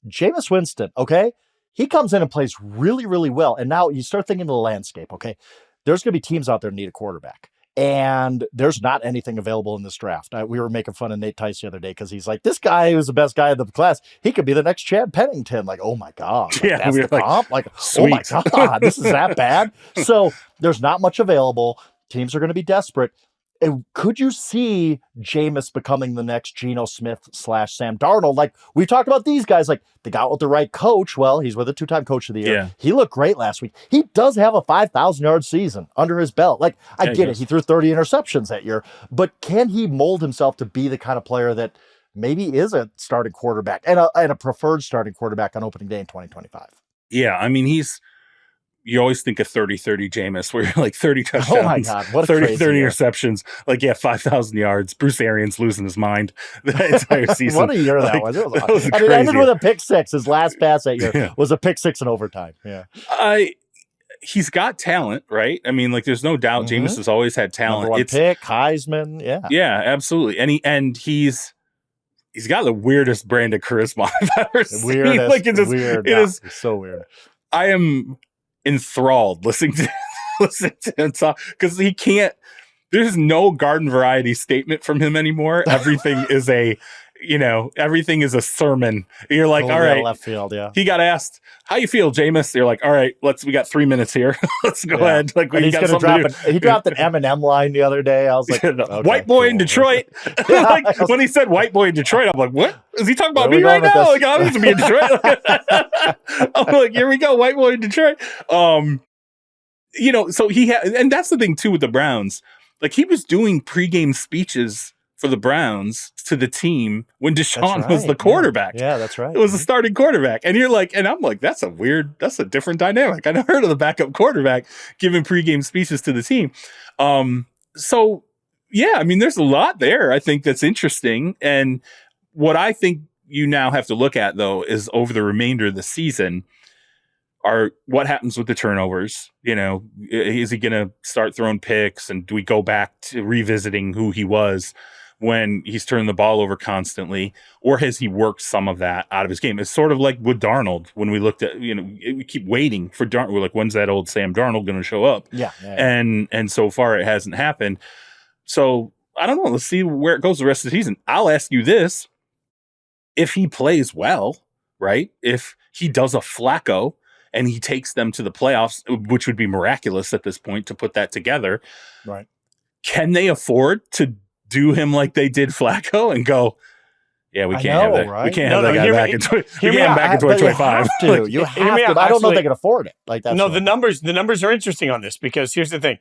Jameis Winston, okay? He comes in and plays really, really well. And now you start thinking of the landscape, okay? There's going to be teams out there that need a quarterback. And there's not anything available in this draft. We were making fun of Nate Tice the other day because he's like, this guy who's the best guy in the class, he could be the next Chad Pennington. Like, oh my God. Like, yeah, that's we the like, comp? Like, sweet. Oh my God, this is that bad? So there's not much available. Teams are going to be desperate. And could you see Jameis becoming the next Geno Smith / Sam Darnold? Like, we talked about these guys, like, they got with the right coach. Well, he's with a 2-time coach of the year. Yeah. He looked great last week. He does have a 5,000-yard season under his belt. Like, I get it. He threw 30 interceptions that year. But can he mold himself to be the kind of player that maybe is a starting quarterback and a preferred starting quarterback on opening day in 2025? Yeah, I mean, you always think of 30-30 Jameis, where you're like 30 touchdowns, oh my God, what 30 interceptions, like, 5,000 yards. Bruce Arians losing his mind the entire season. What a year that was. It was awesome. And it ended with a pick six. His last pass that year was a pick six in overtime. Yeah. He's got talent, right? I mean, like, there's no doubt Jameis has always had talent. Number one pick, Heisman. Yeah. Yeah, absolutely. And he's got the weirdest brand of charisma I've ever seen. Like, it is so weird. I am enthralled listening to him talk, because he can't. There's no garden variety statement from him anymore. Everything is everything is a sermon. You're like, all right, left field, yeah. He got asked, "How you feel, Jameis?" You're like, all right, we got 3 minutes here. Let's go ahead. Like, we got something to do. He dropped an Eminem line the other day. I was like, okay, white boy in Detroit. Like, when he said white boy in Detroit, I'm like, what? Is he talking about me right now? Like, I'm to be in Detroit. I'm like, here we go, white boy in Detroit. So he had, and that's the thing too with the Browns. Like, he was doing pregame speeches for the Browns to the team when Deshaun was the quarterback. Yeah, that's right. It was a starting quarterback. And I'm like, that's a different dynamic. I never heard of the backup quarterback giving pregame speeches to the team. So yeah, I mean, there's a lot there, I think, that's interesting. And what I think you now have to look at, though, is over the remainder of the season, what happens with the turnovers? Is he going to start throwing picks? And do we go back to revisiting who he was when he's turned the ball over constantly? Or has he worked some of that out of his game? It's sort of like with Darnold, when we looked at, we keep waiting for Darnold. We're like, when's that old Sam Darnold going to show up? Yeah. And so far it hasn't happened. So I don't know. Let's see where it goes the rest of the season. I'll ask you this. If he plays well, right? If he does a Flacco and he takes them to the playoffs, which would be miraculous at this point to put that together. Right. Can they afford to do him like they did Flacco and go, yeah, we can't have that. Right? We can't have that guy back in 2025. You have to. I don't know if they can afford it. Like that. No, the numbers are interesting on this, because here's the thing.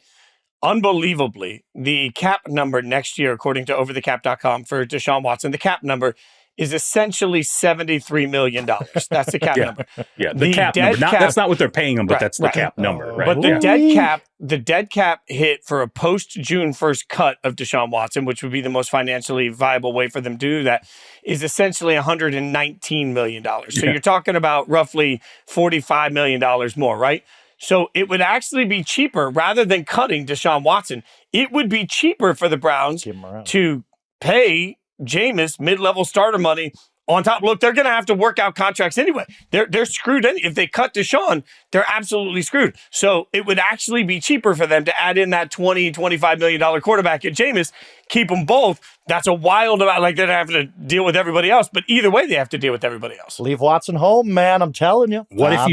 Unbelievably, the cap number next year, according to overthecap.com, for Deshaun Watson, the cap number is essentially $73 million. That's the cap number. Yeah, the cap number. That's not what they're paying him, but that's the cap number. Right? But the dead cap hit for a post-June 1st cut of Deshaun Watson, which would be the most financially viable way for them to do that, is essentially $119 million. So you're talking about roughly $45 million more, right? So it would actually be cheaper, rather than cutting Deshaun Watson, it would be cheaper for the Browns to pay Jameis mid-level starter money on top. Look, they're going to have to work out contracts anyway. They're screwed. If they cut Deshaun, they're absolutely screwed. So it would actually be cheaper for them to add in that $20-25 million quarterback at Jameis, keep them both. That's a wild amount. Like, they're having to deal with everybody else, but either way, they have to deal with everybody else. Leave Watson home, man. I'm telling you. What if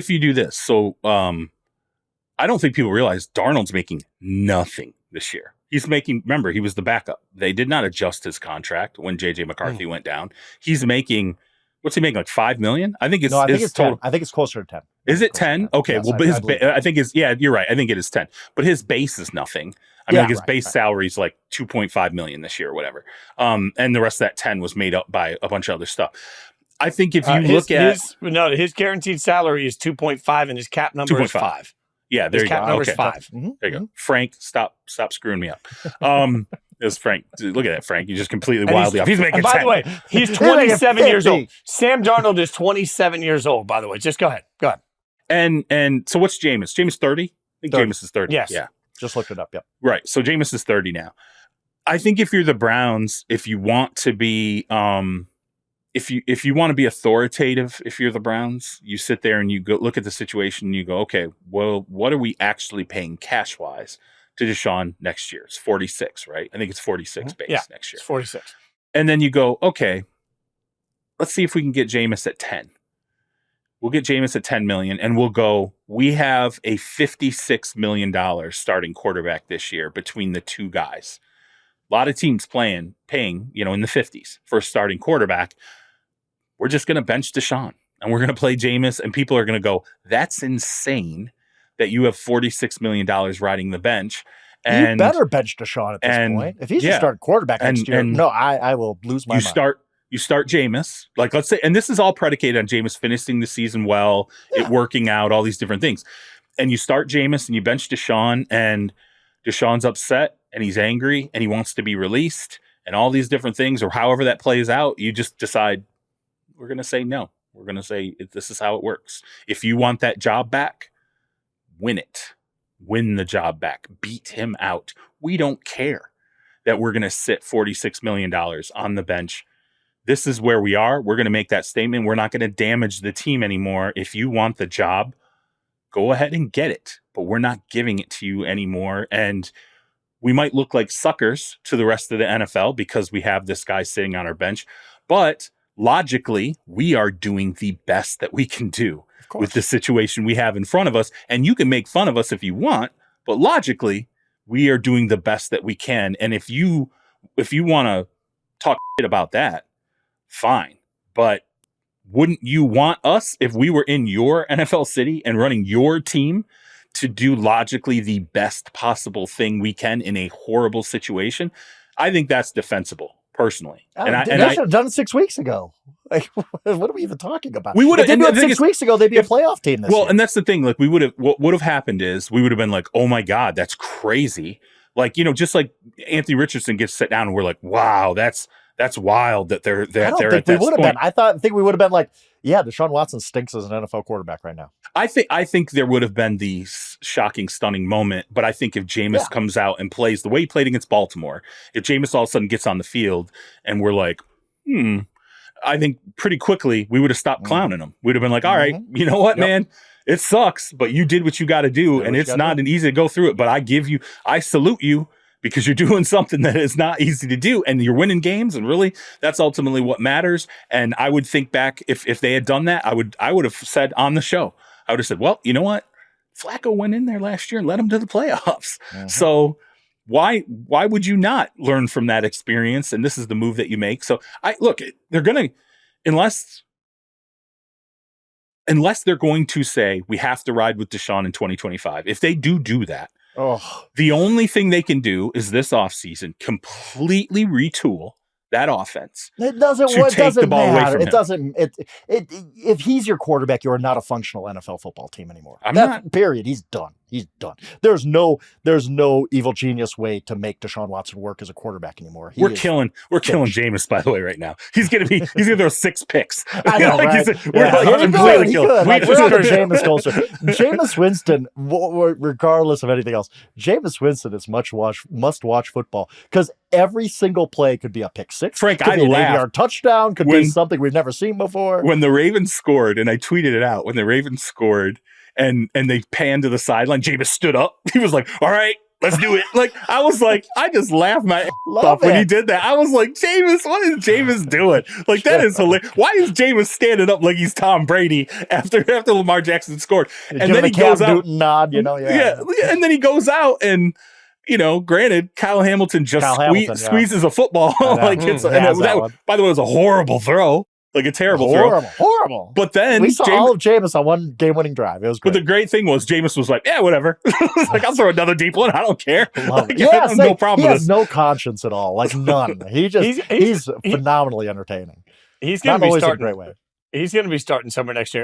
you do this? So I don't think people realize Darnold's making nothing this year. He's making, remember, he was the backup. They did not adjust his contract when J.J. McCarthy went down. He's making, what's he making, like $5 million? I think it's total. 10. I think it's closer to 10. Is it 10? Okay, yes, well, but I think you're right. I think it is 10. But his base is nothing. I mean, his base salary is like $2.5 million this year or whatever. And the rest of that 10 was made up by a bunch of other stuff. I think if you look at his guaranteed salary is 2.5 and his cap number is 5. Yeah, there you go. Cap number is 5. Mm-hmm. There you go. Frank, stop screwing me up. It was Frank. Look at that, Frank. You just completely wildly off. He's making 10. By the way, he's 27 years old. Sam Darnold is 27 years old, by the way. Just go ahead. And so what's Jameis? Jameis 30? I think 30. Jameis is 30. Yes. Yeah. Just looked it up. Yep. Right. So Jameis is 30 now. I think if you're the Browns, if you want to be if you want to be authoritative, if you're the Browns, you sit there and you go look at the situation and you go, okay, well, what are we actually paying cash wise to Deshaun next year? It's 46, right? I think it's 46 base next year. It's 46. And then you go, okay, let's see if we can get Jameis at 10. We'll get Jameis at 10 million and we'll go, we have a $56 million starting quarterback this year between the two guys. A lot of teams paying, in the 50s for a starting quarterback. We're just going to bench Deshaun and we're going to play Jameis, and people are going to go, that's insane that you have $46 million riding the bench. And you better bench Deshaun at this point. If he's a starting quarterback next year, I will lose my mind. You start Jameis, like let's say, and this is all predicated on Jameis finishing the season well, it working out, all these different things. And you start Jameis and you bench Deshaun, and Deshaun's upset and he's angry and he wants to be released and all these different things, or however that plays out, you just decide, we're going to say no. We're going to say this is how it works. If you want that job back, win it. Win the job back. Beat him out. We don't care that we're going to sit $46 million on the bench. This is where we are. We're going to make that statement. We're not going to damage the team anymore. If you want the job, go ahead and get it. But we're not giving it to you anymore. And we might look like suckers to the rest of the NFL because we have this guy sitting on our bench. But logically, we are doing the best that we can do with the situation we have in front of us. And you can make fun of us if you want, but logically, we are doing the best that we can. And if you want to talk shit about that, fine. But wouldn't you want us, if we were in your NFL city and running your team, to do logically the best possible thing we can in a horrible situation? I think that's defensible, personally. They should have done it 6 weeks ago. Like, what are we even talking about? We would have. If they did it 6 weeks ago, they'd be a playoff team this year. And that's the thing. Like, we would have. What would have happened is we would have been like, "Oh my God, that's crazy!" Like, just like Anthony Richardson gets set down, and we're like, "Wow, that's wild that they're at that point." I think we would have been like, "Yeah, Deshaun Watson stinks as an NFL quarterback right now." I think there would have been the shocking, stunning moment. But I think if Jameis comes out and plays the way he played against Baltimore, if Jameis all of a sudden gets on the field and we're like, I think pretty quickly we would have stopped clowning him. We'd have been like, all right, you know what, man? It sucks, but you did what you got to do, and it's not an easy to go through it. But I salute you because you're doing something that is not easy to do, and you're winning games, and really, that's ultimately what matters. And I would think back, if they had done that, I would have said on the show, I would have said, well, you know what? Flacco went in there last year and led him to the playoffs. So why would you not learn from that experience? And this is the move that you make. So they're going to, unless they're going to say we have to ride with Deshaun in 2025. If they do that, the only thing they can do is this offseason completely retool that offense. It doesn't matter. It doesn't. If he's your quarterback, you are not a functional NFL football team anymore. Period. He's done. He's done. There's no evil genius way to make Deshaun Watson work as a quarterback anymore. We're killing Jameis, by the way, right now. He's gonna throw 6 picks. I know, right? He could. Like, we're under Jameis culture. Jameis Winston, regardless of anything else, Jameis Winston is must watch football because every single play could be a pick six. Frank, could I be an laughed. 80-yard touchdown. Could be something we've never seen before. When the Ravens scored, and I tweeted it out, when the Ravens scored, and they panned to the sideline, Jameis stood up. He was like, all right, let's do it. Like, I was like, I just laughed my ass off when he did that. I was like, Jameis, what is Jameis doing? Like, that is hilarious. Why is Jameis standing up like he's Tom Brady after Lamar Jackson scored? And then he goes out. Newton nod, Yeah. And then he goes out and, granted, Kyle Hamilton squeezes a football. Like by the way, it was a horrible throw. Like a terrible throw. Horrible. But then we saw all of Jameis on one game-winning drive. It was great. But the great thing was Jameis was like, yeah, whatever. Like, I'll throw another deep one. I don't care. Like, yeah, no problem. He has no conscience at all. Like, none. He's phenomenally entertaining. He's going to be starting. A great way. He's going to be starting somewhere next year.